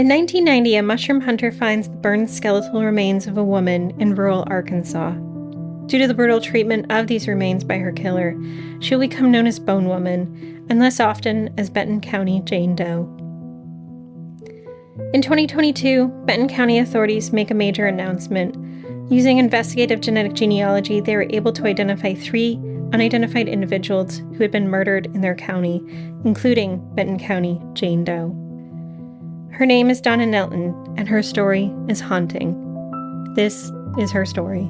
In 1990, a mushroom hunter finds the burned skeletal remains of a woman in rural Arkansas. Due to the brutal treatment of these remains by her killer, she will become known as Bone Woman, and less often as Benton County Jane Doe. In 2022, Benton County authorities make a major announcement. Using investigative genetic genealogy, they were able to identify 3 unidentified individuals who had been murdered in their county, including Benton County Jane Doe. Her name is Donna Nelton, and her story is haunting. This is her story.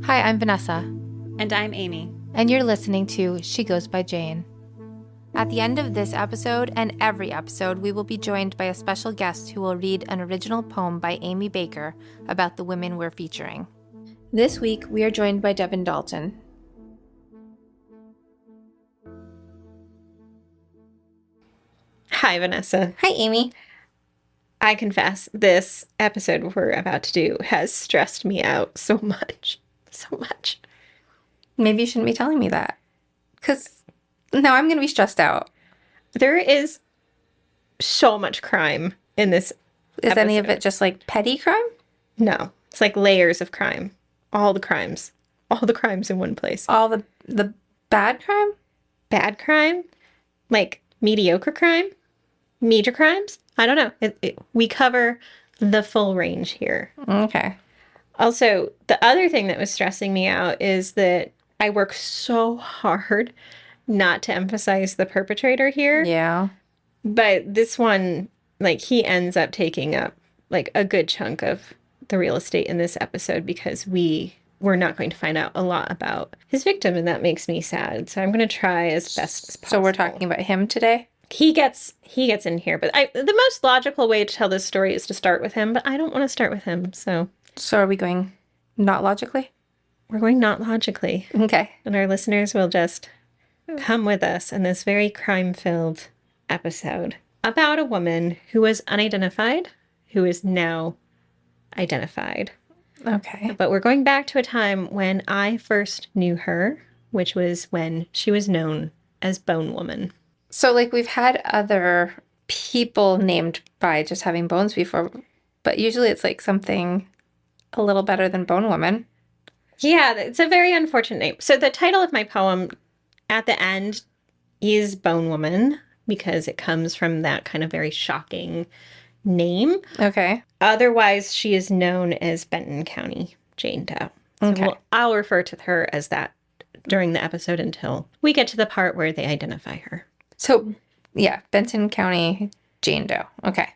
Hi, I'm Vanessa. And I'm Amy. And you're listening to She Goes by Jane. At the end of this episode and every episode, we will be joined by a special guest who will read an original poem by Amy Baker about the women we're featuring. This week, we are joined by Devin Dalton. Hi, Vanessa. Hi, Amy. I confess, this episode we're about to do has stressed me out so much. So much. Maybe you shouldn't be telling me that. Because now I'm going to be stressed out. There is so much crime in this episode. Any of it just like petty crime? No. It's like layers of crime. All the crimes. All the crimes in one place. All the bad crime? Bad crime? Like mediocre crime? Major crimes? I don't know. We cover the full range here. Okay. Also, the other thing that was stressing me out is that I work so hard not to emphasize the perpetrator here. Yeah. But this one, like, he ends up taking up, like, a good chunk of the real estate in this episode because we're not going to find out a lot about his victim, and that makes me sad. So I'm going to try as best as possible. So we're talking about him today? He gets in here, but the most logical way to tell this story is to start with him, but I don't want to start with him, so... So are we going not logically? We're going not logically. Okay. And our listeners will just come with us in this very crime-filled episode about a woman who was unidentified, who is now identified. Okay. But we're going back to a time when I first knew her, which was when she was known as Bone Woman. So, like, we've had other people named by just having bones before, but usually it's like something a little better than Bone Woman. Yeah, it's a very unfortunate name. So the title of my poem at the end is Bone Woman because it comes from that kind of very shocking name. Okay. Otherwise, she is known as Benton County Jane Doe. So okay. I'll refer to her as that during the episode until we get to the part where they identify her. So, yeah, Benton County Jane Doe. Okay.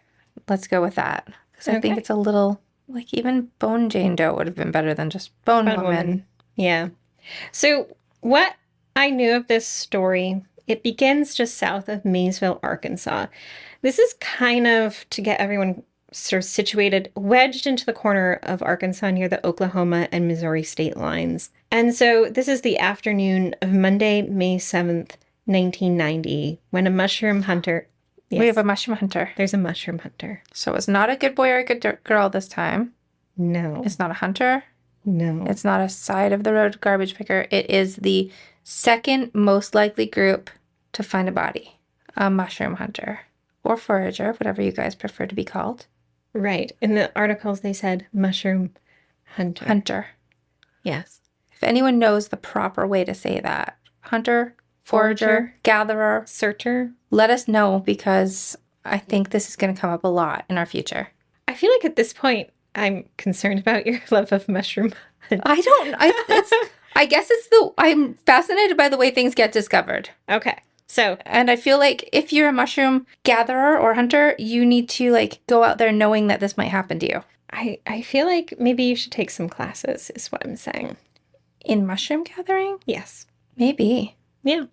Let's go with that. Because I think it's a little... Like, even Bone Jane Doe would have been better than just Bone Woman. Yeah. So, what I knew of this story, it begins just south of Maysville, Arkansas. This is kind of, to get everyone sort of situated, wedged into the corner of Arkansas near the Oklahoma and Missouri state lines. And so, this is the afternoon of Monday, May 7th, 1990, when a mushroom hunter... Yes. We have a mushroom hunter. There's a mushroom hunter. So it's not a good boy or a good girl this time. No. It's not a hunter. No. It's not a side of the road garbage picker. It is the second most likely group to find a body. A mushroom hunter. Or forager, whatever you guys prefer to be called. Right. In the articles they said mushroom hunter. Hunter. Yes. If anyone knows the proper way to say that. Hunter, forager, gatherer, searcher. Let us know because I think this is going to come up a lot in our future. I feel like at this point, I'm concerned about your love of mushroom hunting. I guess I'm fascinated by the way things get discovered. Okay. So. And I feel like if you're a mushroom gatherer or hunter, you need to like go out there knowing that this might happen to you. I feel like maybe you should take some classes is what I'm saying. In mushroom gathering? Yes. Maybe. Yeah.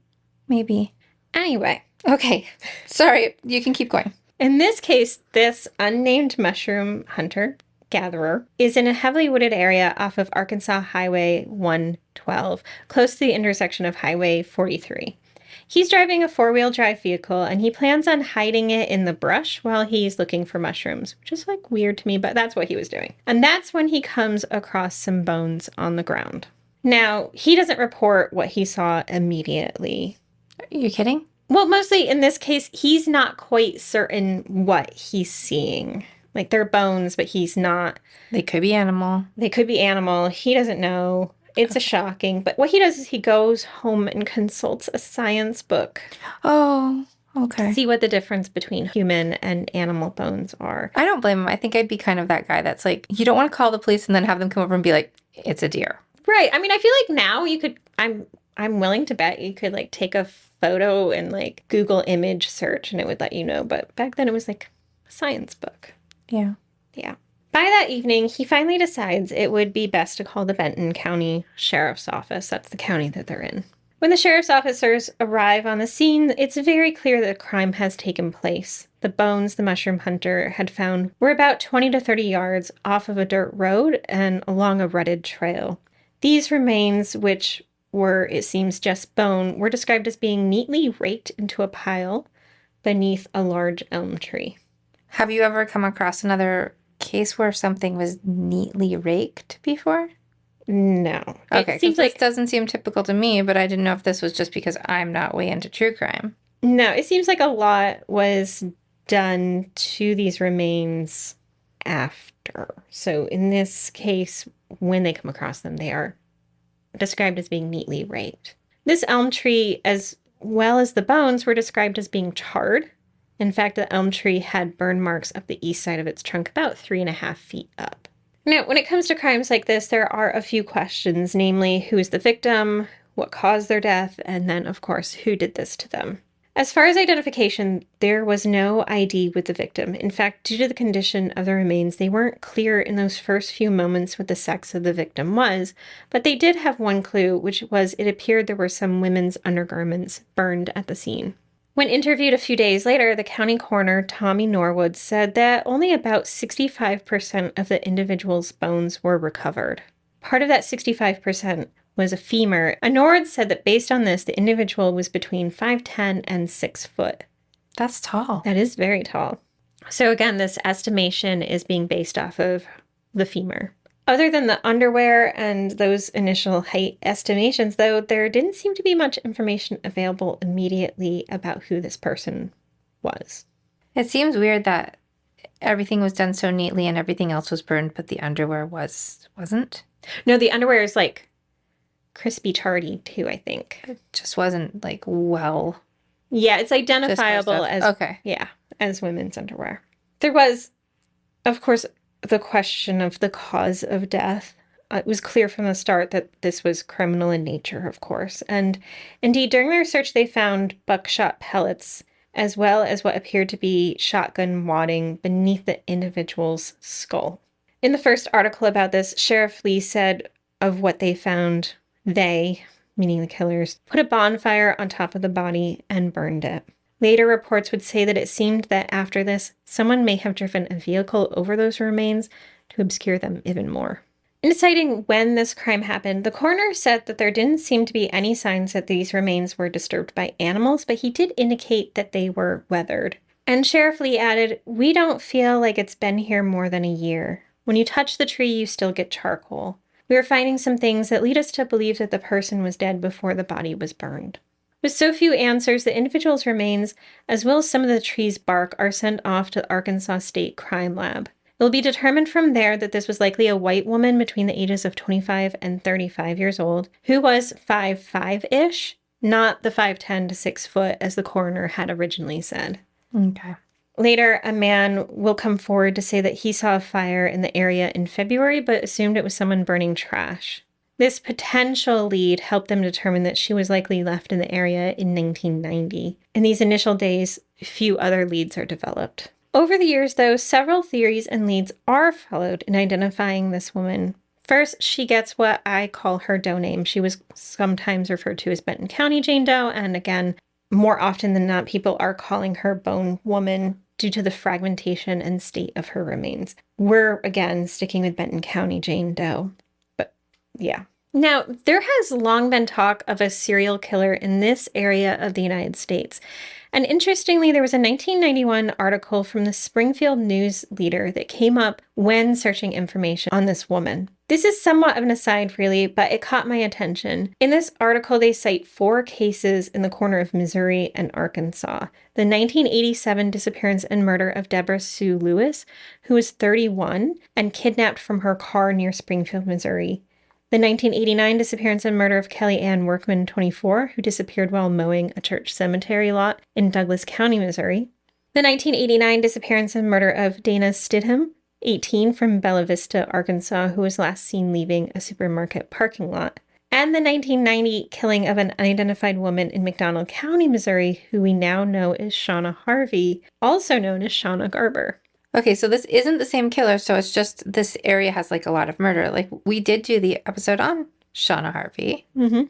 Maybe. Anyway. Okay. Sorry. You can keep going. In this case, this unnamed mushroom hunter, gatherer, is in a heavily wooded area off of Arkansas Highway 112, close to the intersection of Highway 43. He's driving a four-wheel drive vehicle, and he plans on hiding it in the brush while he's looking for mushrooms, which is, like, weird to me, but that's what he was doing. And that's when he comes across some bones on the ground. Now, he doesn't report what he saw immediately. Are you kidding? Well, mostly in this case, he's not quite certain what he's seeing. Like, they're bones, but he's not. They could be animal. They could be animal. He doesn't know. It's a shocking. But what he does is he goes home and consults a science book Oh, to okay. see what the difference between human and animal bones are. I don't blame him. I think I'd be kind of that guy that's like, you don't want to call the police and then have them come over and be like, it's a deer. Right. I mean, I feel like now you could. I'm willing to bet you could like take a photo and like Google image search and it would let you know. But back then it was like a science book. Yeah. Yeah. By that evening, he finally decides it would be best to call the Benton County Sheriff's Office. That's the county that they're in. When the sheriff's officers arrive on the scene, it's very clear that a crime has taken place. The bones the mushroom hunter had found were about 20 to 30 yards off of a dirt road and along a rutted trail. These remains, which were, it seems, just bone, were described as being neatly raked into a pile beneath a large elm tree. Have you ever come across another case where something was neatly raked before? No. Okay, It seems like this doesn't seem typical to me, but I didn't know if this was just because I'm not way into true crime. no, it seems like a lot was done to these remains after. So in this case, when they come across them, they are described as being neatly raked. This elm tree, as well as the bones, were described as being charred. In fact, the elm tree had burn marks up the east side of its trunk, about 3.5 feet up. Now, when it comes to crimes like this, there are a few questions, namely, who is the victim, what caused their death, and then, of course, who did this to them. As far as identification, there was no ID with the victim. In fact, due to the condition of the remains, they weren't clear in those first few moments what the sex of the victim was, but they did have one clue, which was it appeared there were some women's undergarments burned at the scene. When interviewed a few days later, the county coroner, Tommy Norwood, said that only about 65% of the individual's bones were recovered. Part of that 65% was a femur, and Norwood said that based on this, the individual was between 5'10" and 6 foot. That's tall. That is very tall. So again, this estimation is being based off of the femur. Other than the underwear and those initial height estimations, though, there didn't seem to be much information available immediately about who this person was. It seems weird that everything was done so neatly and everything else was burned, but the underwear wasn't. No, the underwear is like crispy tardy too, I think. It just wasn't like well. Yeah, it's identifiable Just as okay. Yeah, as women's underwear. There was, of course, the question of the cause of death. It was clear from the start that this was criminal in nature, of course. And indeed, during their search, they found buckshot pellets, as well as what appeared to be shotgun wadding beneath the individual's skull. In the first article about this, Sheriff Lee said of what they found, they, meaning the killers, put a bonfire on top of the body and burned it. Later reports would say that it seemed that after this, someone may have driven a vehicle over those remains to obscure them even more. In deciding when this crime happened, the coroner said that there didn't seem to be any signs that these remains were disturbed by animals, but he did indicate that they were weathered. And Sheriff Lee added, "We don't feel like it's been here more than a year. When you touch the tree, you still get charcoal. We are finding some things that lead us to believe that the person was dead before the body was burned." With so few answers, the individual's remains, as well as some of the tree's bark, are sent off to the Arkansas State Crime Lab. It will be determined from there that this was likely a white woman between the ages of 25 and 35 years old, who was 5'5"-ish, not the 5'10" to 6 foot as the coroner had originally said. Okay. Later, a man will come forward to say that he saw a fire in the area in February, but assumed it was someone burning trash. This potential lead helped them determine that she was likely left in the area in 1990. In these initial days, few other leads are developed. Over the years, though, several theories and leads are followed in identifying this woman. First, she gets what I call her Doe name. She was sometimes referred to as Benton County Jane Doe, and again, more often than not, people are calling her Bone Woman due to the fragmentation and state of her remains. We're, again, sticking with Benton County Jane Doe. Yeah. Now, there has long been talk of a serial killer in this area of the United States. And interestingly, there was a 1991 article from the Springfield News Leader that came up when searching information on this woman. This is somewhat of an aside, really, but it caught my attention. In this article, they cite 4 cases in the corner of Missouri and Arkansas. The 1987 disappearance and murder of Deborah Sue Lewis, who was 31 and kidnapped from her car near Springfield, Missouri. The 1989 disappearance and murder of Kelly Ann Workman, 24, who disappeared while mowing a church cemetery lot in Douglas County, Missouri. The 1989 disappearance and murder of Dana Stidham, 18, from Bella Vista, Arkansas, who was last seen leaving a supermarket parking lot. And the 1990 killing of an unidentified woman in McDonald County, Missouri, who we now know as Shauna Harvey, also known as Shauna Garber. Okay, so this isn't the same killer, so it's just this area has like a lot of murder. Like we did do the episode on Shauna Harvey. Mm-hmm.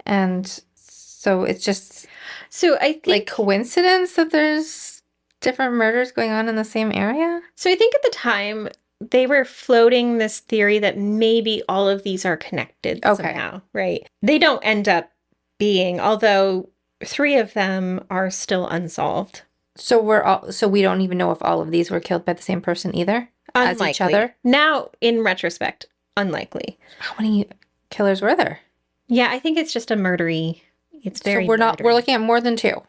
And so it's just So I think like coincidence that there's different murders going on in the same area? So I think at the time they were floating this theory that maybe all of these are connected somehow, right? They don't end up being, although 3 of them are still unsolved. So we don't even know if all of these were killed by the same person either? Unlikely. As each other? Now, in retrospect, unlikely. How many killers were there? Yeah, I think it's just a murdery. It's very So we're murdery. looking at more than 2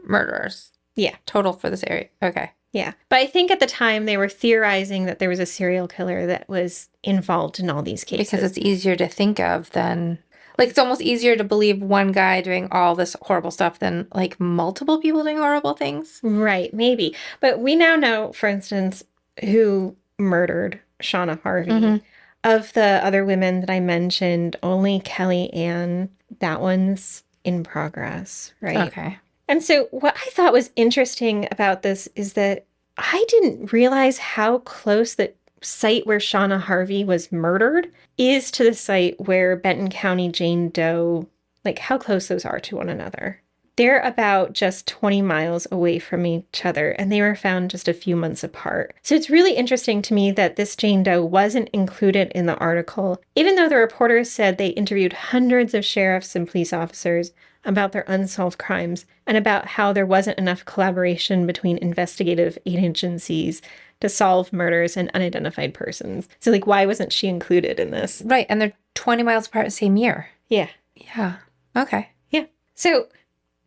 murderers. Yeah. Total for this area. Okay. Yeah. But I think at the time they were theorizing that there was a serial killer that was involved in all these cases. Because it's easier to think of than... Like, it's almost easier to believe one guy doing all this horrible stuff than, like, multiple people doing horrible things. Right, maybe. But we now know, for instance, who murdered Shauna Harvey. Mm-hmm. Of the other women that I mentioned, only Kelly Ann, that one's in progress, right? Okay. And so what I thought was interesting about this is that I didn't realize how close the site where Shauna Harvey was murdered is to the site where Benton County Jane Doe, like how close those are to one another. They're about just 20 miles away from each other, and they were found just a few months apart. So it's really interesting to me that this Jane Doe wasn't included in the article, even though the reporters said they interviewed hundreds of sheriffs and police officers about their unsolved crimes and about how there wasn't enough collaboration between investigative agencies to solve murders and unidentified persons. So, like, why wasn't she included in this? Right, and they're 20 miles apart the same year. Yeah. Yeah. Okay. Yeah. So,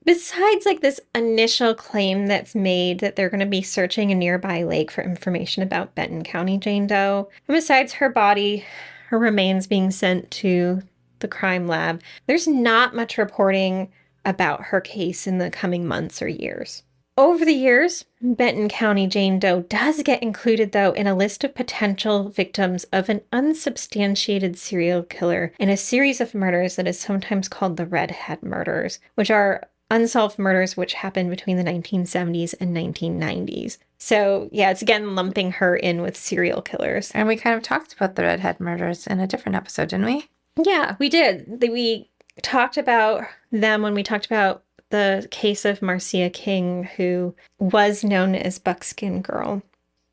besides, like, this initial claim that's made that they're going to be searching a nearby lake for information about Benton County Jane Doe, and besides her body, her remains being sent to the crime lab, there's not much reporting about her case in the coming months or years. Over the years, Benton County Jane Doe does get included, though, in a list of potential victims of an unsubstantiated serial killer in a series of murders that is sometimes called the Redhead murders, which are unsolved murders which happened between the 1970s and 1990s. So, yeah, it's again lumping her in with serial killers. And we kind of talked about the Redhead murders in a different episode, didn't we? Yeah, we did. We talked about them when we talked about the case of Marcia King, who was known as Buckskin Girl.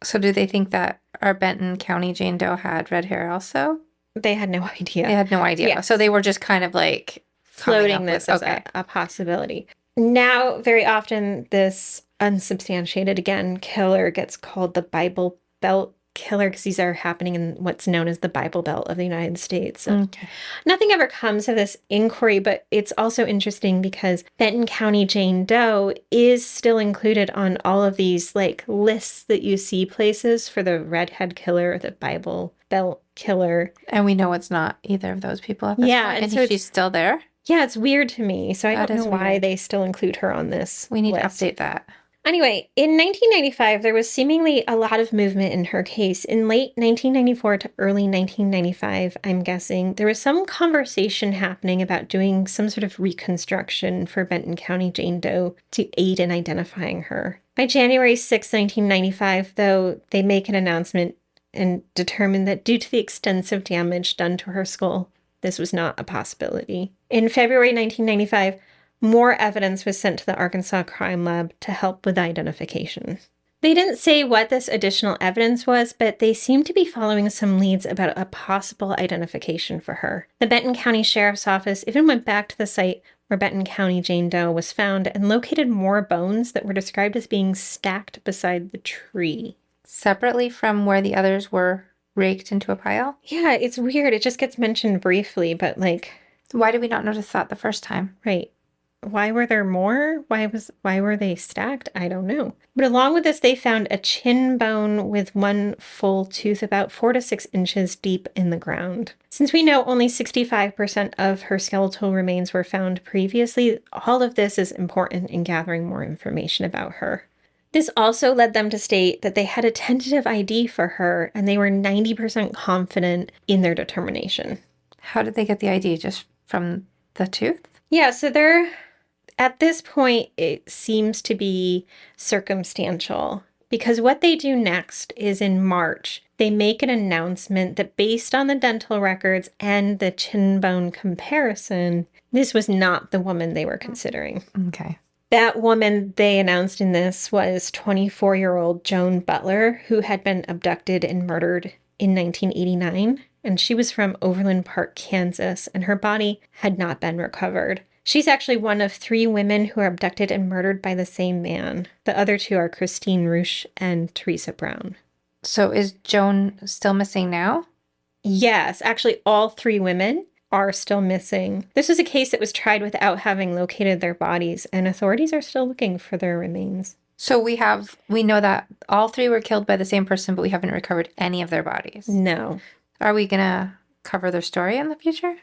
So do they think that our Benton County Jane Doe had red hair also? They had no idea. They had no idea. Yeah. So they were just kind of like floating this as a possibility. Now, very often, this unsubstantiated, again, killer gets called the Bible Belt killer because these are happening in what's known as the Bible Belt of the United States. So Okay. Nothing ever comes of this inquiry, but it's also interesting because Benton County Jane Doe is still included on all of these like lists that you see places for the Redhead killer or the Bible Belt killer. And we know it's not either of those people at this Yeah, point. and And so she's still there? Yeah, it's weird to me. So I That don't know is why weird. they still include her on this We need list. to update that. Anyway, in 1995, there was seemingly a lot of movement in her case. In late 1994 to early 1995, I'm guessing, there was some conversation happening about doing some sort of reconstruction for Benton County Jane Doe to aid in identifying her. By January 6, 1995, though, they make an announcement and determine that due to the extensive damage done to her skull, this was not a possibility. In February 1995, more evidence was sent to the Arkansas Crime Lab to help with identification. They didn't say what this additional evidence was, but they seemed to be following some leads about a possible identification for her. The Benton County Sheriff's Office even went back to the site where Benton County Jane Doe was found and located more bones that were described as being stacked beside the tree. Separately from where the others were raked into a pile? Yeah, it's weird. It just gets mentioned briefly, but like... Why did we not notice that the first time? Right. Why were there more? Why were they stacked? I don't know. But along with this, they found a chin bone with one full tooth about 4 to 6 inches deep in the ground. Since we know only 65% of her skeletal remains were found previously, all of this is important in gathering more information about her. This also led them to state that they had a tentative ID for her and they were 90% confident in their determination. How did they get the ID? Just from the tooth? Yeah, so at this point, it seems to be circumstantial because what they do next is in March, they make an announcement that based on the dental records and the chin bone comparison, this was not the woman they were considering. Okay. That woman they announced in this was 24-year-old Joan Butler, who had been abducted and murdered in 1989. And she was from Overland Park, Kansas, and her body had not been recovered. She's actually one of 3 women who are abducted and murdered by the same man. The other 2 are Christine Roosh and Teresa Brown. So is Joan still missing now? Yes, actually all 3 women are still missing. This was a case that was tried without having located their bodies, and authorities are still looking for their remains. So we know that all 3 were killed by the same person, but we haven't recovered any of their bodies. No. Are we going to cover their story in the future?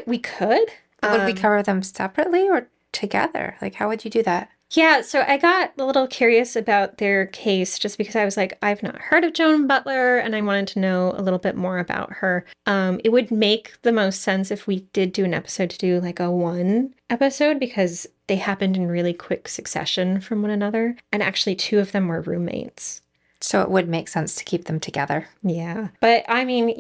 We could. Would we cover them separately or together? Like, how would you do that? Yeah, so I got a little curious about their case just because I was like, I've not heard of Joan Butler and I wanted to know a little bit more about her. It would make the most sense if we did do an episode to do like a 1 episode because they happened in really quick succession from one another. And actually 2 of them were roommates. So it would make sense to keep them together. Yeah. But I mean,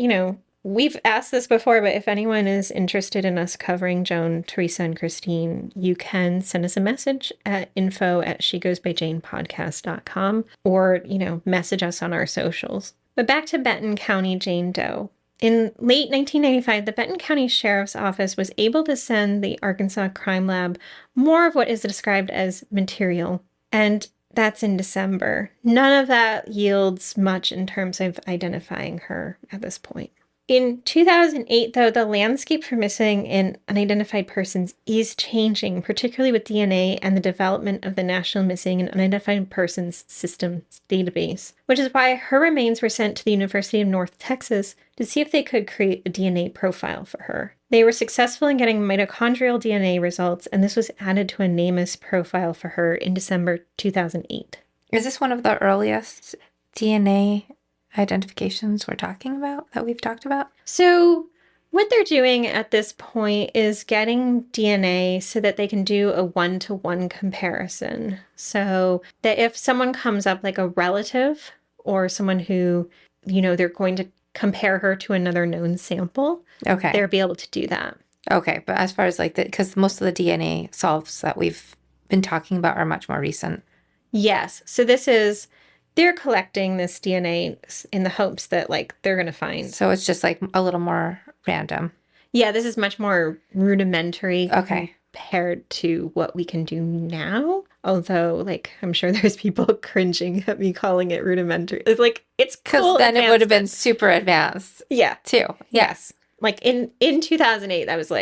we've asked this before, but if anyone is interested in us covering Joan, Teresa, and Christine, you can send us a message at info@shegosbyjanepodcast.com or, message us on our socials. But back to Benton County Jane Doe. In late 1995, the Benton County Sheriff's Office was able to send the Arkansas Crime Lab more of what is described as material. And that's in December. None of that yields much in terms of identifying her at this point. In 2008, though, the landscape for missing and unidentified persons is changing, particularly with DNA and the development of the National Missing and Unidentified Persons Systems database, which is why her remains were sent to the University of North Texas to see if they could create a DNA profile for her. They were successful in getting mitochondrial DNA results, and this was added to a NamUs profile for her in December 2008. Is this one of the earliest DNA identifications we've talked about? So what they're doing at this point is getting DNA so that they can do a 1-to-1 comparison. So that if someone comes up like a relative or someone who, they're going to compare her to another known sample, okay, they'll be able to do that. Okay, but as far as because most of the DNA solves that we've been talking about are much more recent. Yes. So they're collecting this DNA in the hopes that they're going to find. So it's just a little more random. Yeah, this is much more rudimentary. Okay. Compared to what we can do now. Although, I'm sure there's people cringing at me calling it rudimentary. It's it's cool. Because then it would have been super advanced. Yeah. Too. Yes. In 2008, that was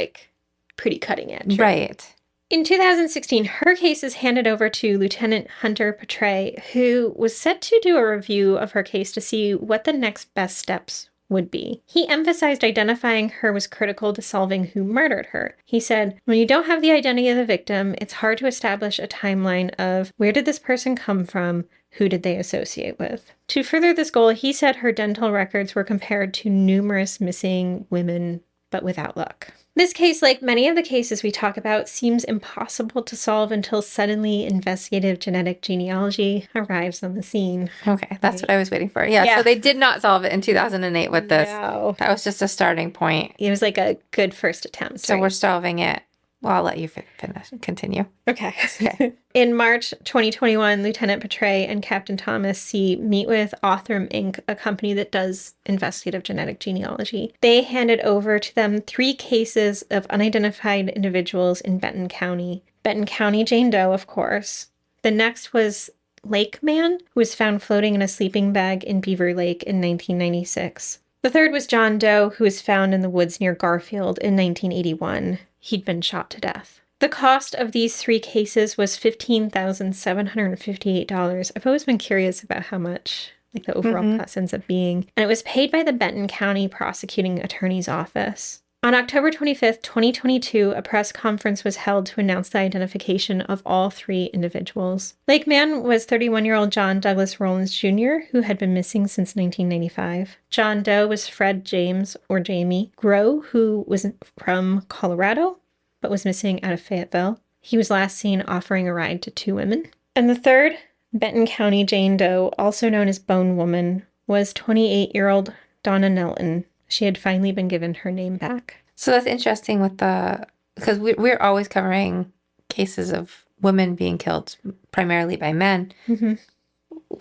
pretty cutting edge. Right. In 2016, her case is handed over to Lieutenant Hunter Petray, who was set to do a review of her case to see what the next best steps would be. He emphasized identifying her was critical to solving who murdered her. He said, when you don't have the identity of the victim, it's hard to establish a timeline of where did this person come from, who did they associate with. To further this goal, he said her dental records were compared to numerous missing women, but without luck. This case, like many of the cases we talk about, seems impossible to solve until suddenly investigative genetic genealogy arrives on the scene. Okay, that's what I was waiting for. Yeah, so they did not solve it in 2008 with this. No. That was just a starting point. It was a good first attempt. So we're solving it Well, I'll let you finish. Continue. Okay. Okay. In March 2021, Lieutenant Petray and Captain Thomas C. meet with Authrum Inc., a company that does investigative genetic genealogy. They handed over to them 3 cases of unidentified individuals in Benton County. Benton County Jane Doe, of course. The next was Lake Man, who was found floating in a sleeping bag in Beaver Lake in 1996. The third was John Doe, who was found in the woods near Garfield in 1981. He'd been shot to death. The cost of these 3 cases was $15,758. I've always been curious about how much the overall cost ends up being. And it was paid by the Benton County Prosecuting Attorney's Office. On October 25th, 2022, a press conference was held to announce the identification of all 3 individuals. Lake Man was 31-year-old John Douglas Rollins Jr., who had been missing since 1995. John Doe was Fred James, or Jamie Grow, who was from Colorado, but was missing out of Fayetteville. He was last seen offering a ride to 2 women. And the third, Benton County Jane Doe, also known as Bone Woman, was 28-year-old Donna Nelton. She had finally been given her name back. So that's interesting with because we're always covering cases of women being killed primarily by men. Mm-hmm.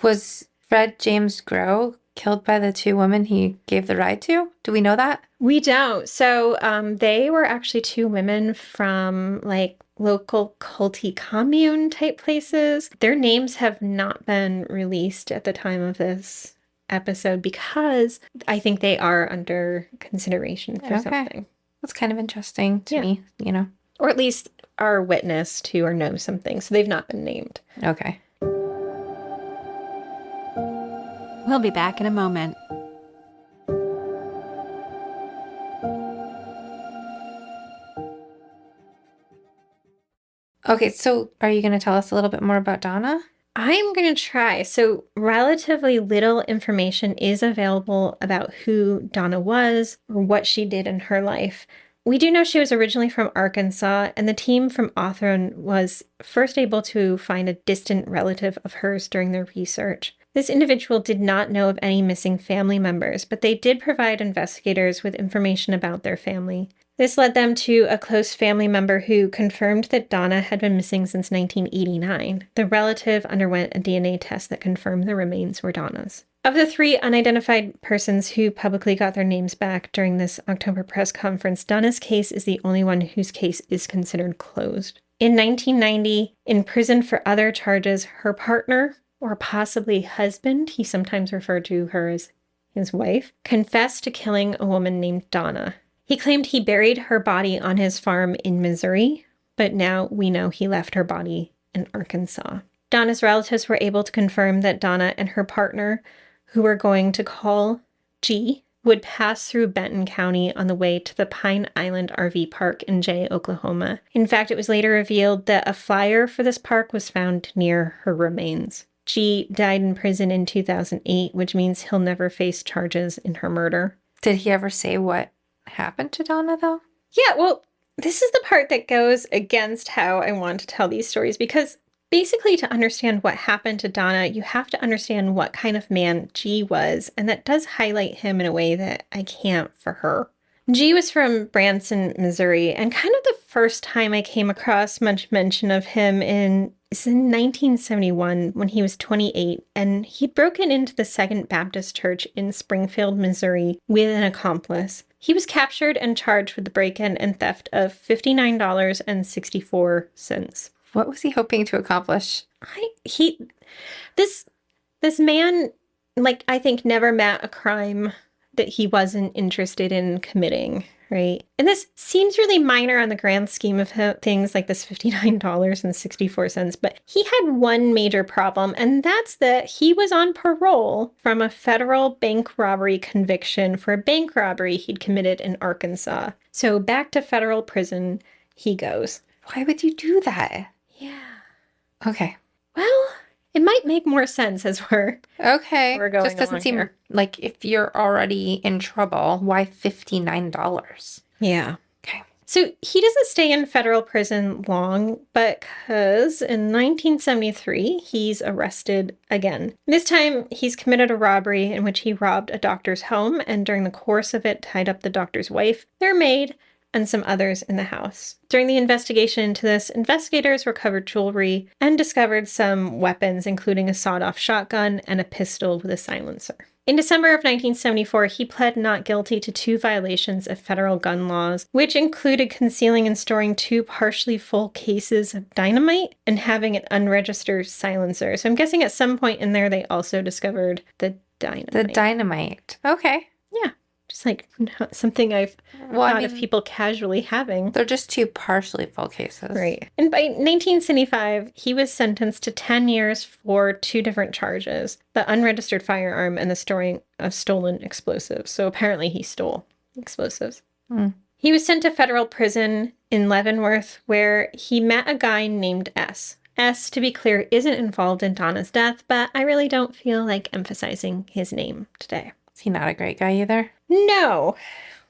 Was Fred James Grow killed by the 2 women he gave the ride to? Do we know that? We don't. So they were actually 2 women from local culty commune type places. Their names have not been released at the time of this episode because I think they are under consideration for something. That's kind of interesting to me, Or at least are witness to or know something. So they've not been named. Okay. We'll be back in a moment. Okay, so are you going to tell us a little bit more about Donna? I'm going to try. So relatively little information is available about who Donna was or what she did in her life. We do know she was originally from Arkansas, and the team from Authrum was first able to find a distant relative of hers during their research. This individual did not know of any missing family members, but they did provide investigators with information about their family. This led them to a close family member who confirmed that Donna had been missing since 1989. The relative underwent a DNA test that confirmed the remains were Donna's. Of the 3 unidentified persons who publicly got their names back during this October press conference, Donna's case is the only one whose case is considered closed. In 1990, in prison for other charges, her partner, or possibly husband, he sometimes referred to her as his wife, confessed to killing a woman named Donna. He claimed he buried her body on his farm in Missouri, but now we know he left her body in Arkansas. Donna's relatives were able to confirm that Donna and her partner, who we're going to call G, would pass through Benton County on the way to the Pine Island RV Park in Jay, Oklahoma. In fact, it was later revealed that a flyer for this park was found near her remains. G died in prison in 2008, which means he'll never face charges in her murder. Did he ever say what happened to Donna, though? Yeah, well, this is the part that goes against how I want to tell these stories, because basically to understand what happened to Donna, you have to understand what kind of man G was, and that does highlight him in a way that I can't for her. G was from Branson, Missouri, and kind of the first time I came across much mention of him is in 1971 when he was 28, and he'd broken into the Second Baptist Church in Springfield, Missouri with an accomplice. He was captured and charged with the break-in and theft of $59.64. What was he hoping to accomplish? This man, I think never met a crime that he wasn't interested in committing, right? And this seems really minor on the grand scheme of things, like this $59.64, but he had one major problem, and that's that he was on parole from a federal bank robbery conviction for a bank robbery he'd committed in Arkansas. So back to federal prison he goes. Why would you do that? Yeah. Okay. Well, it might make more sense as we're going Just doesn't seem here. Like if you're already in trouble, why $59? Yeah. Okay. So he doesn't stay in federal prison long, because in 1973, he's arrested again. This time, he's committed a robbery in which he robbed a doctor's home, and during the course of it, tied up the doctor's wife, their maid, and some others in the house. During the investigation into this, investigators recovered jewelry and discovered some weapons, including a sawed-off shotgun and a pistol with a silencer. In December of 1974, he pled not guilty to 2 violations of federal gun laws, which included concealing and storing 2 partially full cases of dynamite and having an unregistered silencer. So I'm guessing at some point in there, they also discovered the dynamite. The dynamite. Okay. Yeah. Just like not something I've thought of people casually having. They're just 2 partially full cases. Right. And by 1975, he was sentenced to 10 years for 2 different charges, the unregistered firearm and the storing of stolen explosives. So apparently he stole explosives. He was sent to federal prison in Leavenworth, where he met a guy named S. S, to be clear, isn't involved in Donna's death, but I really don't feel like emphasizing his name today. Is he not a great guy either? No.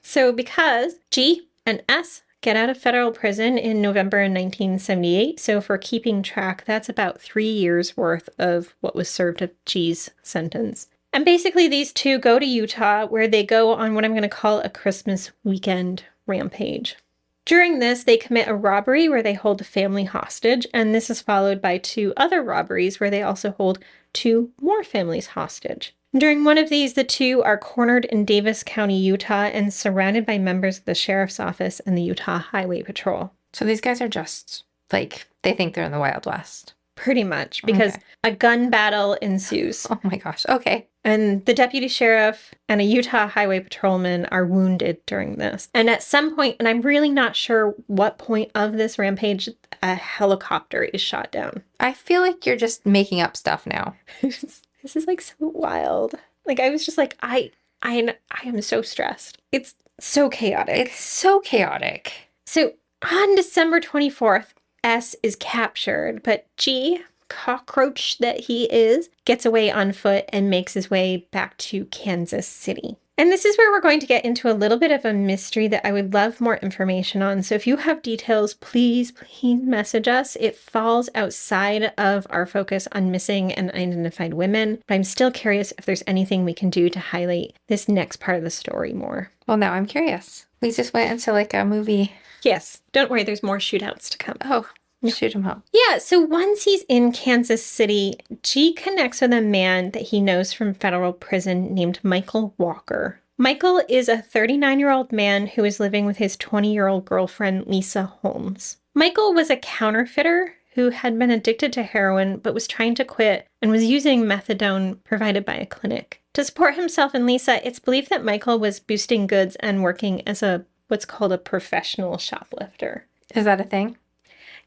So because G and S get out of federal prison in November of 1978, so for keeping track, that's about 3 years worth of what was served of G's sentence. And basically these 2 go to Utah, where they go on what I'm going to call a Christmas weekend rampage. During this, they commit a robbery where they hold a family hostage, and this is followed by 2 other robberies where they also hold 2 more families hostage. During one of these, the 2 are cornered in Davis County, Utah, and surrounded by members of the sheriff's office and the Utah Highway Patrol. So these guys are just, like, they think they're in the Wild West. Pretty much, because a gun battle ensues. Oh my gosh, okay. And the deputy sheriff and a Utah highway patrolman are wounded during this. And at some point, and I'm really not sure what point of this rampage, a helicopter is shot down. I feel like you're just making up stuff now. This is like so wild. Like I was just like, I am so stressed. It's so chaotic. It's so chaotic. So on December 24th, S is captured, but G, cockroach that he is, gets away on foot and makes his way back to Kansas City. And this is where we're going to get into a little bit of a mystery that I would love more information on. So if you have details, please message us. It falls outside of our focus on missing and unidentified women, but I'm still curious if there's anything we can do to highlight this next part of the story more. Well, now I'm curious. We just went into like a movie. Yes. Don't worry, there's more shootouts to come. Oh, shoot him up. Yeah, so once he's in Kansas City, G connects with a man that he knows from federal prison named Michael Walker. Michael is a 39-year-old man who is living with his 20-year-old girlfriend, Lisa Holmes. Michael was a counterfeiter who had been addicted to heroin but was trying to quit and was using methadone provided by a clinic. To support himself and Lisa, it's believed that Michael was boosting goods and working as what's called a professional shoplifter. Is that a thing?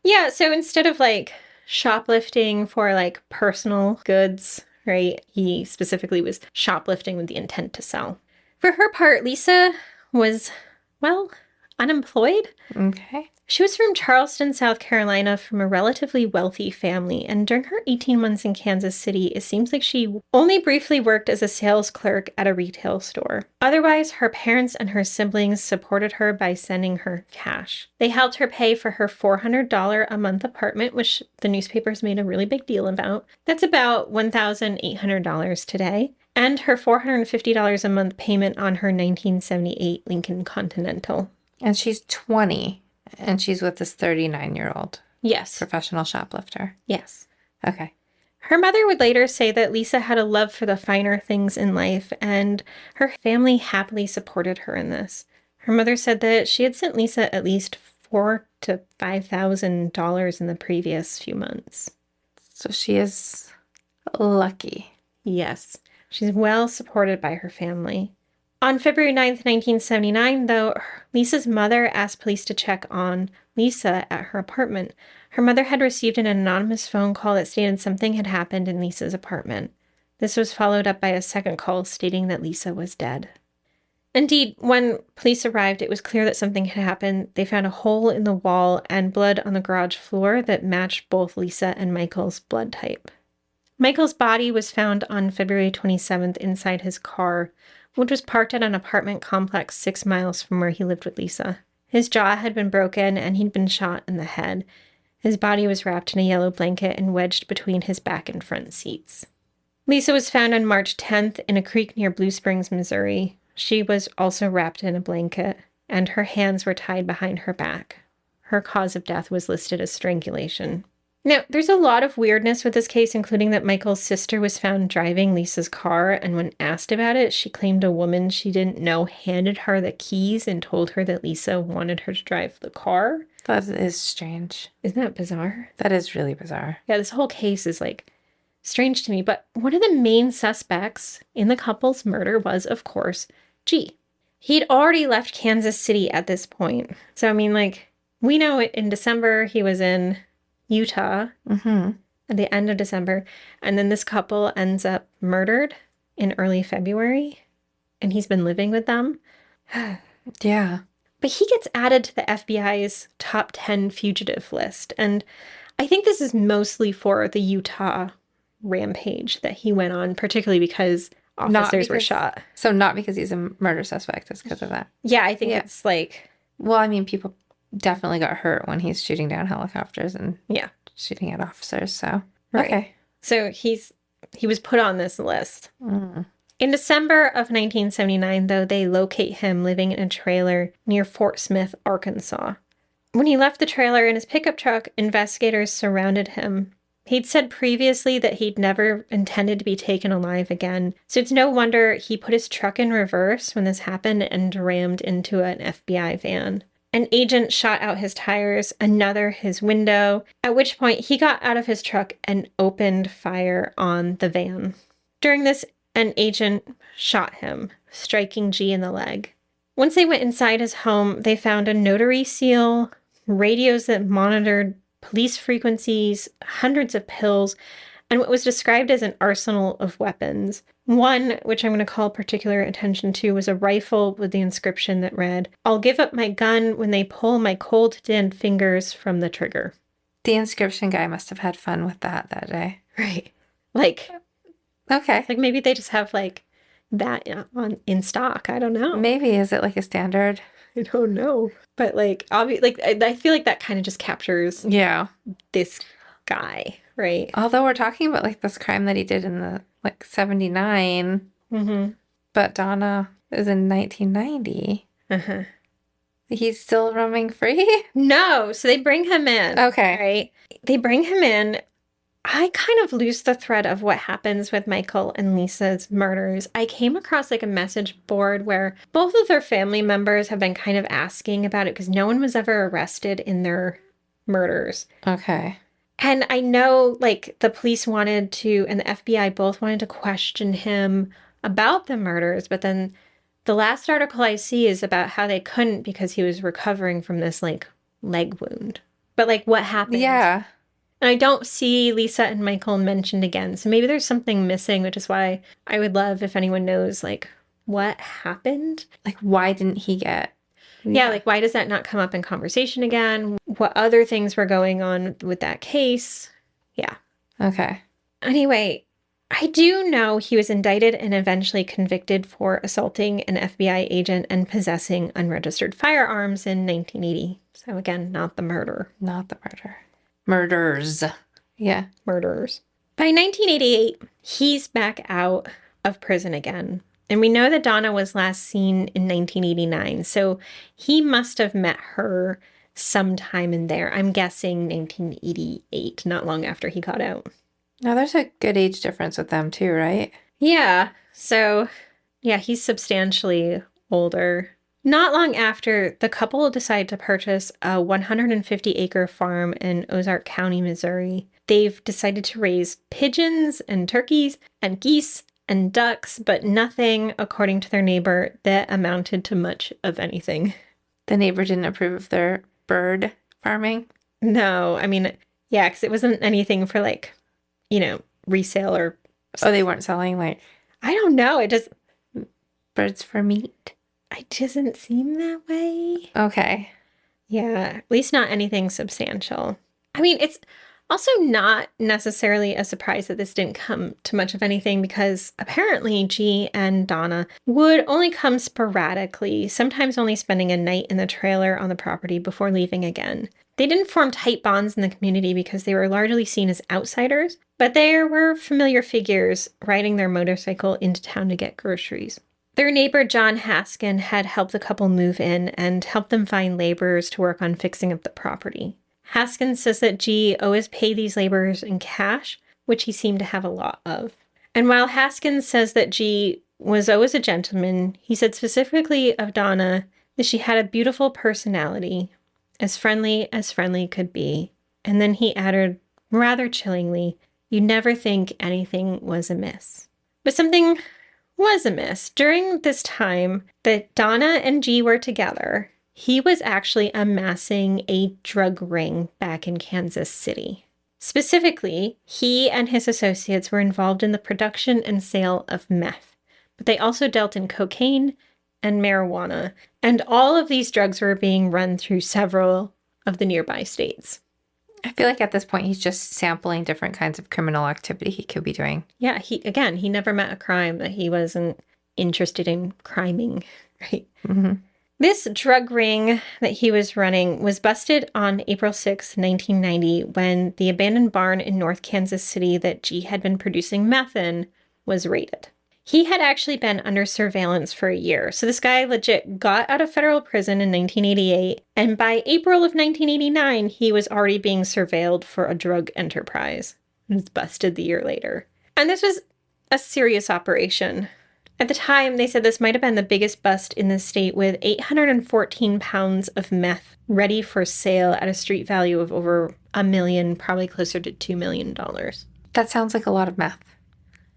Yeah, so instead of like shoplifting for like personal goods, right, he specifically was shoplifting with the intent to sell. For her part, Lisa was, well, unemployed. Okay. She was from Charleston, South Carolina, from a relatively wealthy family, and during her 18 months in Kansas City, it seems like she only briefly worked as a sales clerk at a retail store. Otherwise, her parents and her siblings supported her by sending her cash. They helped her pay for her $400 a month apartment, which the newspapers made a really big deal about. That's about $1,800 today. And her $450 a month payment on her 1978 Lincoln Continental. And she's 20. And she's with this 39-year-old. Yes. Professional shoplifter. Yes. Okay. Her mother would later say that Lisa had a love for the finer things in life, and her family happily supported her in this. Her mother said that she had sent Lisa at least $4,000 to $5,000 in the previous few months. So she is lucky. Yes. She's well supported by her family. On February 9th, 1979, though, Lisa's mother asked police to check on Lisa at her apartment. Her mother had received an anonymous phone call that stated something had happened in Lisa's apartment. This was followed up by a second call stating that Lisa was dead. Indeed, when police arrived, it was clear that something had happened. They found a hole in the wall and blood on the garage floor that matched both Lisa and Michael's blood type. Michael's body was found on February 27th inside his car, which was parked at an apartment complex 6 miles from where he lived with Lisa. His jaw had been broken and he'd been shot in the head. His body was wrapped in a yellow blanket and wedged between his back and front seats. Lisa was found on March 10th in a creek near Blue Springs, Missouri. She was also wrapped in a blanket. and her hands were tied behind her back. Her cause of death was listed as strangulation. Now, there's a lot of weirdness with this case, including that Michael's sister was found driving Lisa's car, and when asked about it, she claimed a woman she didn't know handed her the keys and told her that Lisa wanted her to drive the car. That is strange. Isn't that bizarre? That is really bizarre. Yeah, this whole case is like strange to me, but one of the main suspects in the couple's murder was, of course, G. He'd already left Kansas City at this point. So, I mean, like, we know in December he was in Utah at the end of December, and then this couple ends up murdered in early February, and he's been living with them. Yeah. But he gets added to the FBI's top 10 fugitive list, and I think this is mostly for the Utah rampage that he went on, particularly because officers were shot. So not because he's a murder suspect, it's because of that. Yeah, I think it's like... Well, I mean, people definitely got hurt when he's shooting down helicopters and shooting at officers, so... Right. Okay. So he was put on this list. In December of 1979, though, they locate him living in a trailer near Fort Smith, Arkansas. When he left the trailer in his pickup truck, investigators surrounded him. He'd said previously that he'd never intended to be taken alive again, so it's no wonder he put his truck in reverse when this happened and rammed into an FBI van. An agent shot out his tires, another his window, at which point he got out of his truck and opened fire on the van. During this, an agent shot him, striking G in the leg. Once they went inside his home, they found a notary seal, radios that monitored police frequencies, hundreds of pills, and what was described as an arsenal of weapons. One, which I'm going to call particular attention to, was a rifle with the inscription that read, "I'll give up my gun when they pull my cold, dead fingers from the trigger." The inscription guy must have had fun with that day. Right. Like, okay. Like maybe they just have like that in stock. I don't know. Maybe. Is it like a standard? I don't know. But like, like I feel like that kind of just captures this guy, right? Although we're talking about like this crime that he did in the like 79, but Donna is in 1990. He's still roaming free? No, so they bring him in. Okay. Right? They bring him in. I kind of lose the thread of what happens with Michael and Lisa's murders. I came across like a message board where both of their family members have been kind of asking about it because no one was ever arrested in their murders. Okay. And I know like the police wanted to, and the FBI both wanted to question him about the murders, but then the last article I see is about how they couldn't because he was recovering from this like leg wound. But like what happened? Yeah. And I don't see Lisa and Michael mentioned again. So maybe there's something missing, which is why I would love if anyone knows like what happened. Like why didn't he get... Yeah, like why does that not come up in conversation again? What other things were going on with that case? Yeah. Okay. Anyway, I do know he was indicted and eventually convicted for assaulting an FBI agent and possessing unregistered firearms in 1980. So again, not the murder. Not the murder. Murders. Yeah. Murders. By 1988, he's back out of prison again. And we know that Donna was last seen in 1989, so he must have met her sometime in there. I'm guessing 1988, not long after he got out. Now, there's a good age difference with them too, right? Yeah, so yeah, he's substantially older. Not long after, the couple decided to purchase a 150-acre farm in Ozark County, Missouri. They've decided to raise pigeons and turkeys and geese and ducks, but nothing, according to their neighbor, that amounted to much of anything. The neighbor didn't approve of their bird farming? No, I mean, yeah, because it wasn't anything for like, resale or... Oh, they weren't selling like... I don't know, it just... Birds for meat? It doesn't seem that way. Okay. Yeah, at least not anything substantial. I mean, it's also not necessarily a surprise that this didn't come to much of anything because apparently G and Donna would only come sporadically, sometimes only spending a night in the trailer on the property before leaving again. They didn't form tight bonds in the community because they were largely seen as outsiders, but there were familiar figures riding their motorcycle into town to get groceries. Their neighbor, John Haskin, had helped the couple move in and helped them find laborers to work on fixing up the property. Haskin says that G always paid these laborers in cash, which he seemed to have a lot of. And while Haskin says that G was always a gentleman, he said specifically of Donna that she had a beautiful personality, as friendly could be. And then he added, rather chillingly, "You'd never think anything was amiss." But something was amiss. During this time that Donna and G were together, he was actually amassing a drug ring back in Kansas City. Specifically, he and his associates were involved in the production and sale of meth, but they also dealt in cocaine and marijuana, and all of these drugs were being run through several of the nearby states. I feel like at this point he's just sampling different kinds of criminal activity he could be doing. Yeah, he never met a crime that he wasn't interested in criming, right? Mm-hmm. This drug ring that he was running was busted on April 6, 1990, when the abandoned barn in North Kansas City that G had been producing meth in was raided. He had actually been under surveillance for a year, so this guy legit got out of federal prison in 1988, and by April of 1989, he was already being surveilled for a drug enterprise. He was busted the year later. And this was a serious operation. At the time, they said this might have been the biggest bust in the state, with 814 pounds of meth ready for sale at a street value of over $1 million, probably closer to $2 million. That sounds like a lot of meth.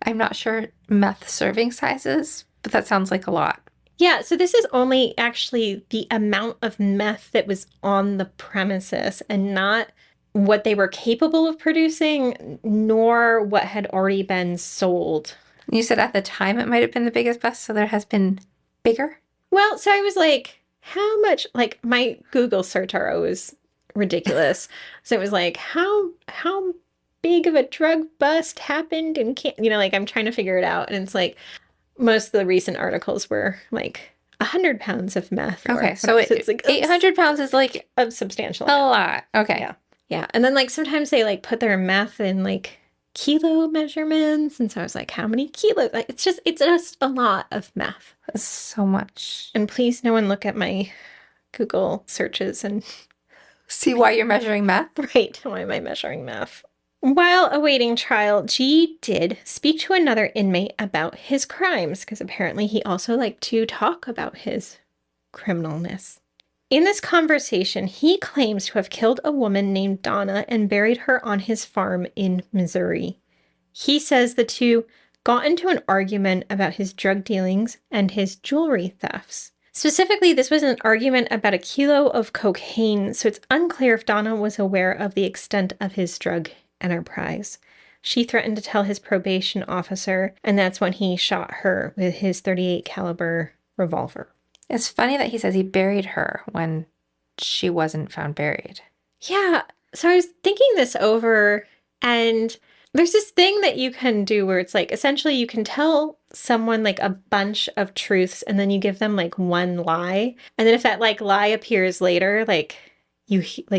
I'm not sure meth serving sizes, but that sounds like a lot. Yeah, so this is only actually the amount of meth that was on the premises and not what they were capable of producing, nor what had already been sold. You said at the time it might have been the biggest bust, so there has been bigger? Well, so I was like, how much, like my Google search are always ridiculous. So it was like, how big of a drug bust happened in like I'm trying to figure it out. And it's like, most of the recent articles were like 100 pounds of meth. Okay, so it's like 800 pounds is like a substantial a lot. Okay. Yeah. Yeah. And then like sometimes they like put their meth in like kilo measurements. And so I was like, how many kilos? Like, it's just a lot of meth. That's so much. And please no one look at my Google searches and see why you're measuring meth. Right. Why am I measuring meth? While awaiting trial, G did speak to another inmate about his crimes, because apparently he also liked to talk about his criminalness. In this conversation, he claims to have killed a woman named Donna and buried her on his farm in Missouri. He says the two got into an argument about his drug dealings and his jewelry thefts. Specifically, this was an argument about 1 kilo of cocaine, so it's unclear if Donna was aware of the extent of his drug enterprise. She threatened to tell his probation officer, and that's when he shot her with his .38 caliber revolver. It's funny that he says he buried her when she wasn't found buried. Yeah, so I was thinking this over, and there's this thing that you can do where it's like, essentially you can tell someone like a bunch of truths, and then you give them like one lie, and then if that like lie appears later, like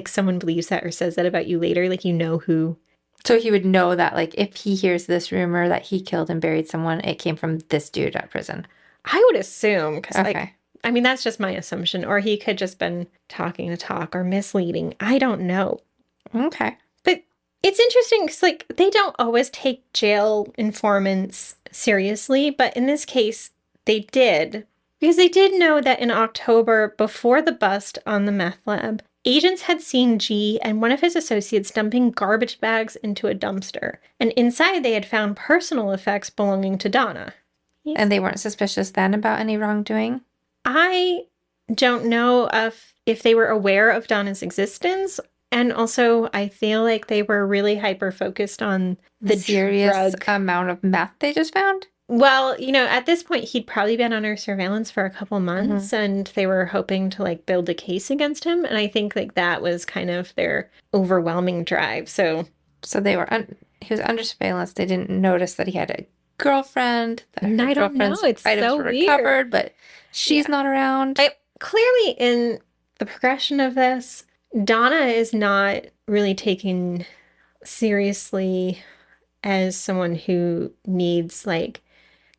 someone believes that or says that about you later, like you know who. So he would know that, like, if he hears this rumor that he killed and buried someone, it came from this dude at prison. I would assume, because, like, I mean, that's just my assumption. Or he could just been talking to talk or misleading. I don't know. Okay. But it's interesting because, like, they don't always take jail informants seriously. But in this case, they did. Because they did know that in October, before the bust on the meth lab, agents had seen G and one of his associates dumping garbage bags into a dumpster. And inside they had found personal effects belonging to Donna. Yeah. And they weren't suspicious then about any wrongdoing? I don't know if they were aware of Donna's existence. And also, I feel like they were really hyper-focused on the serious amount of meth they just found? Well, you know, at this point, he'd probably been under surveillance for a couple months, and they were hoping to, like, build a case against him. And I think, like, that was kind of their overwhelming drive. So they were, he was under surveillance. They didn't notice that he had a girlfriend. And I don't know. It's so weird. Recovered, but she's not around. Clearly, in the progression of this, Donna is not really taken seriously as someone who needs, like,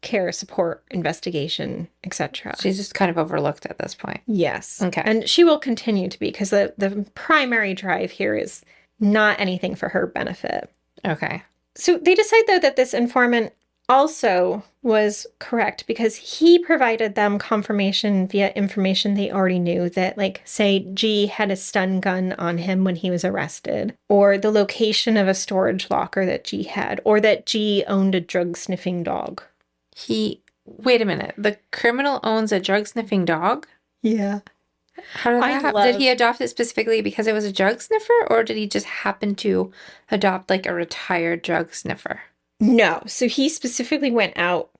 care, support, investigation, etc. She's just kind of overlooked at this point. Yes. Okay. And she will continue to be, because the primary drive here is not anything for her benefit. Okay. So they decide, though, that this informant also was correct because he provided them confirmation via information they already knew, that, like, say, G had a stun gun on him when he was arrested, or the location of a storage locker that G had, or that G owned a drug-sniffing dog. Wait a minute. The criminal owns a drug-sniffing dog? Yeah. How did that happen? Did he adopt it specifically because it was a drug sniffer, or did he just happen to adopt, like, a retired drug sniffer? No. So he specifically went out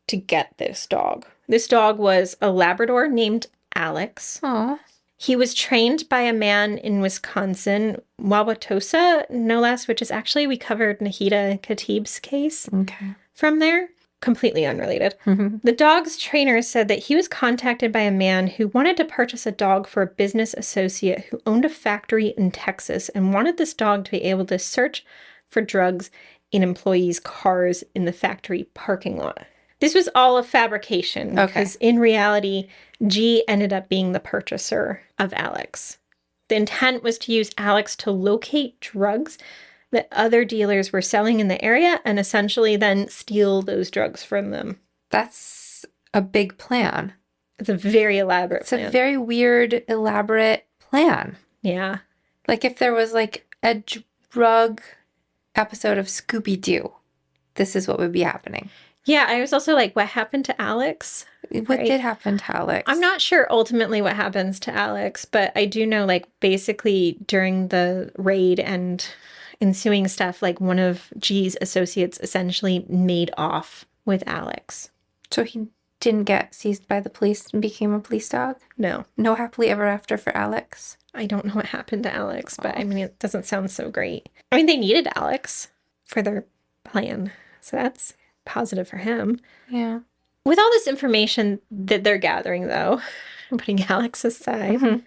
to get this dog. This dog was a Labrador named Alex. Oh. He was trained by a man in Wisconsin, Wauwatosa, no less, which is actually, we covered Nahida Khatib's case from there. Completely unrelated. The dog's trainer said that he was contacted by a man who wanted to purchase a dog for a business associate who owned a factory in Texas and wanted this dog to be able to search for drugs in employees' cars in the factory parking lot. This was all a fabrication because in reality, G ended up being the purchaser of Alex. The intent was to use Alex to locate drugs that other dealers were selling in the area and essentially then steal those drugs from them. That's a big plan. It's a very elaborate plan. It's a very weird, elaborate plan. Yeah. Like if there was like a drug episode of Scooby-Doo, this is what would be happening. Yeah, I was also like, what happened to Alex? What did happen to Alex? I'm not sure ultimately what happens to Alex, but I do know, like, basically during the raid and ensuing stuff, like, one of G's associates essentially made off with Alex. So he didn't get seized by the police and became a police dog? No. No happily ever after for Alex? I don't know what happened to Alex, but I mean, it doesn't sound so great. I mean, they needed Alex for their plan, so that's positive for him. Yeah. With all this information that they're gathering, though, putting Alex aside,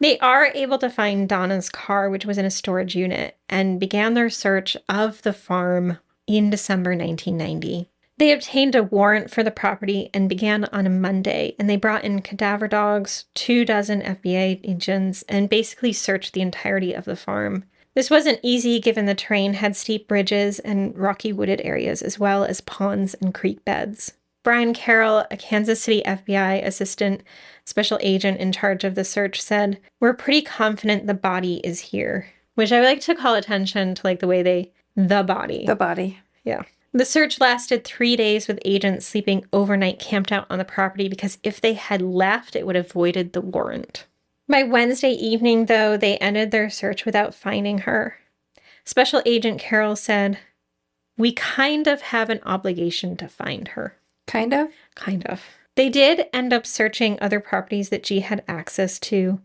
they are able to find Donna's car, which was in a storage unit, and began their search of the farm in December 1990. They obtained a warrant for the property and began on a Monday, and they brought in cadaver dogs, 24 FBI agents, and basically searched the entirety of the farm. This wasn't easy given the terrain had steep bridges and rocky wooded areas, as well as ponds and creek beds. Brian Carroll, a Kansas City FBI assistant special agent in charge of the search, said, "We're pretty confident the body is here," which I would like to call attention to, like, the way the body. The body. Yeah. The search lasted 3 days with agents sleeping overnight camped out on the property because if they had left, it would have voided the warrant. By Wednesday evening, though, they ended their search without finding her. Special Agent Carroll said, "We kind of have an obligation to find her." Kind of? Kind of. They did end up searching other properties that G had access to,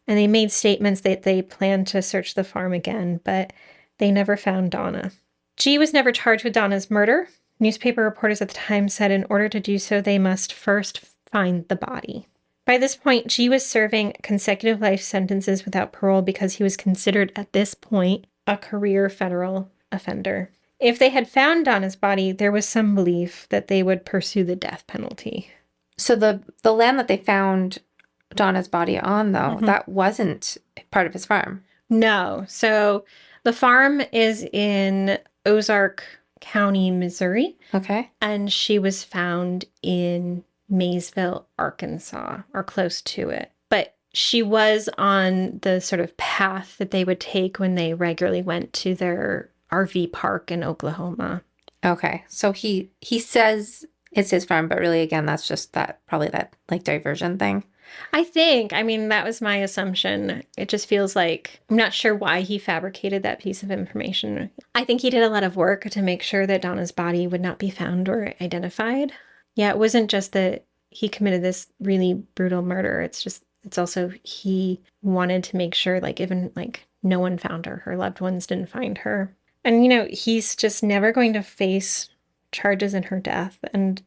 and they made statements that they planned to search the farm again, but they never found Donna. G was never charged with Donna's murder. Newspaper reporters at the time said in order to do so, they must first find the body. By this point, G was serving consecutive life sentences without parole because he was considered at this point a career federal offender. If they had found Donna's body, there was some belief that they would pursue the death penalty. So the land that they found Donna's body on, though, that wasn't part of his farm. No. So the farm is in Ozark County, Missouri. Okay. And she was found in Maysville, Arkansas, or close to it. But she was on the sort of path that they would take when they regularly went to their RV park in Oklahoma. Okay. So he says it's his farm, but really, again, that's just probably that like diversion thing. I mean, that was my assumption. It just feels like, I'm not sure why he fabricated that piece of information. I think he did a lot of work to make sure that Donna's body would not be found or identified. Yeah, it wasn't just that he committed this really brutal murder. It's also he wanted to make sure, like, even like no one found her loved ones didn't find her. And, he's just never going to face charges in her death. And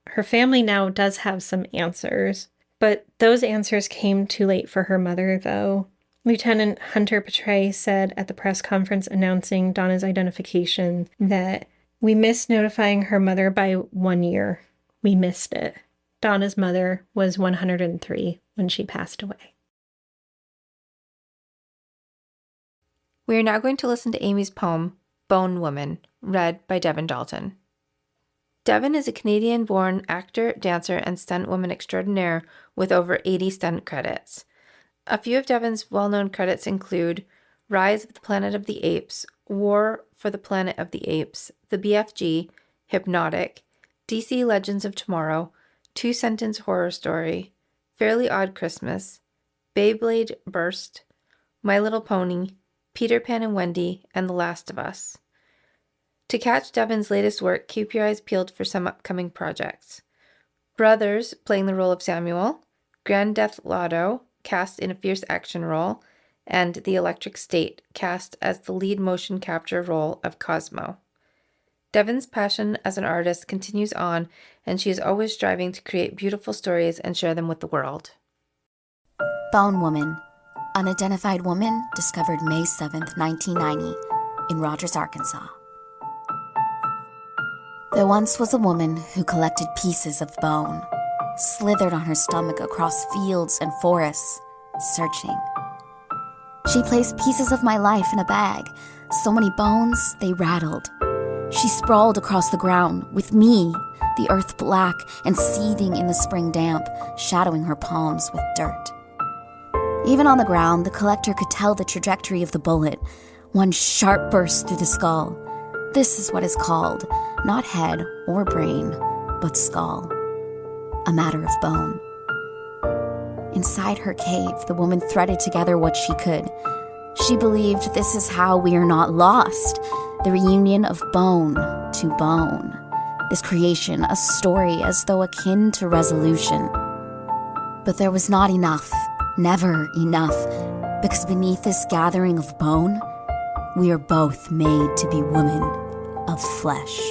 her family now does have some answers. But those answers came too late for her mother, though. Lieutenant Hunter Petray said at the press conference announcing Donna's identification that we missed notifying her mother by 1 year. we missed it. Donna's mother was 103 when she passed away. We are now going to listen to Amy's poem, Bone Woman, read by Devin Dalton. Devin is a Canadian-born actor, dancer, and stunt woman extraordinaire with over 80 stunt credits. A few of Devin's well-known credits include Rise of the Planet of the Apes, War for the Planet of the Apes, The BFG, Hypnotic, DC Legends of Tomorrow, Two Sentence Horror Story, Fairly Odd Christmas, Beyblade Burst, My Little Pony, Peter Pan and Wendy, and The Last of Us. To catch Devin's latest work, keep your eyes peeled for some upcoming projects. Brothers, playing the role of Samuel, Grand Theft Auto, cast in a fierce action role, and The Electric State, cast as the lead motion capture role of Cosmo. Devin's passion as an artist continues on, and she is always striving to create beautiful stories and share them with the world. Bone Woman. Unidentified woman discovered May 7th, 1990, in Rogers, Arkansas. There once was a woman who collected pieces of bone, slithered on her stomach across fields and forests, searching. She placed pieces of my life in a bag, so many bones they rattled. She sprawled across the ground, with me, the earth black and seething in the spring damp, shadowing her palms with dirt. Even on the ground, the collector could tell the trajectory of the bullet, one sharp burst through the skull. This is what is called, not head or brain, but skull. A matter of bone. Inside her cave, the woman threaded together what she could. She believed this is how we are not lost, the reunion of bone to bone. This creation, a story as though akin to resolution. But there was not enough, never enough, because beneath this gathering of bone, we are both made to be women of flesh.